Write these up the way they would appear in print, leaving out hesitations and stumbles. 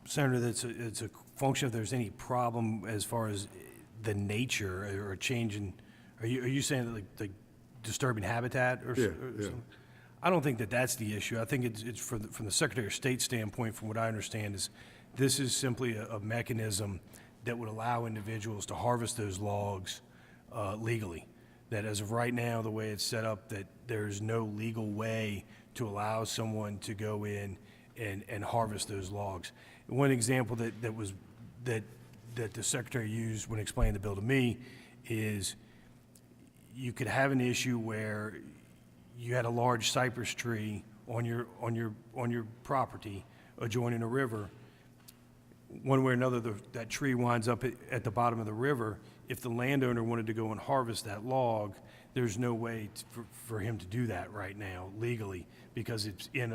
Senator, it's a function if there's any problem as far as the nature or change in, are you saying that like disturbing habitat or Yeah, or yeah. something? I don't think that that's the issue. I think it's from the Secretary of State standpoint, from what I understand, is this is simply a mechanism that would allow individuals to harvest those logs legally. That as of right now, the way it's set up, that there's no legal way to allow someone to go in and harvest those logs. One example that the Secretary used when explaining the bill to me is you could have an issue where you had a large cypress tree on your property adjoining a river. One way or another, that tree winds up at the bottom of the river. If the landowner wanted to go and harvest that log, there's no way for him to do that right now legally because it's in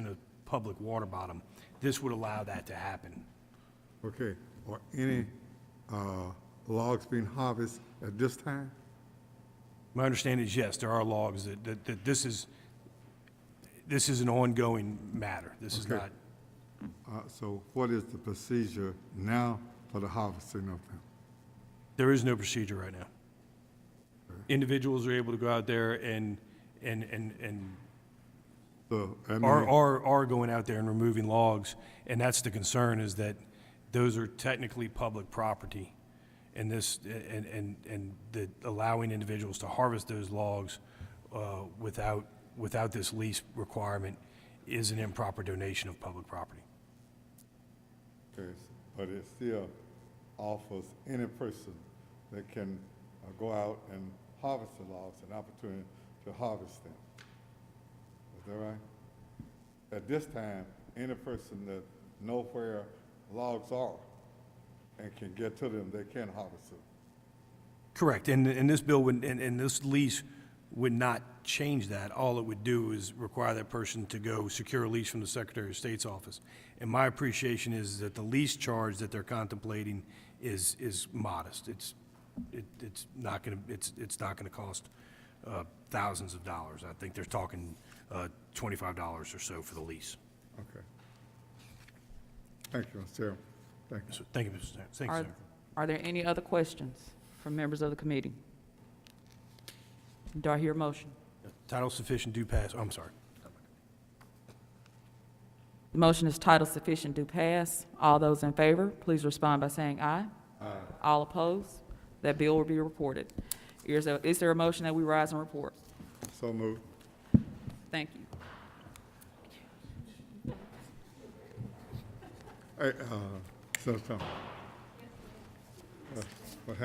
a public water bottom. This would allow that to happen. Okay, are any logs being harvested at this time? My understanding is yes, there are logs that this is an ongoing matter. This is Okay. not. So what is the procedure now for the harvesting of them? There is no procedure right now. Individuals are able to go out there and So, I mean, are going out there and removing logs, and that's the concern, is that those are technically public property, and the allowing individuals to harvest those logs without this lease requirement is an improper donation of public property. okay, but it still offers any person that can go out and harvest the logs an opportunity to harvest them. Is that right? At this time, any person that know where logs are and can get to them, they can harvest them. Correct, and this bill would, and this lease would not change that. All it would do is require that person to go secure a lease from the Secretary of State's office. And my appreciation is that the lease charge that they're contemplating is modest. It's not gonna cost thousands of dollars. I think they're talking $25 or so for the lease. Okay. Thank you, Mr. Chairman. Thank you. So, thank you, Mr. Senator. Thank you, Senator. Are there any other questions from members of the committee? Do I hear a motion? Title sufficient, due pass. Oh, I'm sorry. The motion is title sufficient, do pass. All those in favor, please respond by saying aye. Aye. All opposed? That bill will be reported. Is there a motion that we rise and report? So moved. Thank you. Hey, Senator Thomas.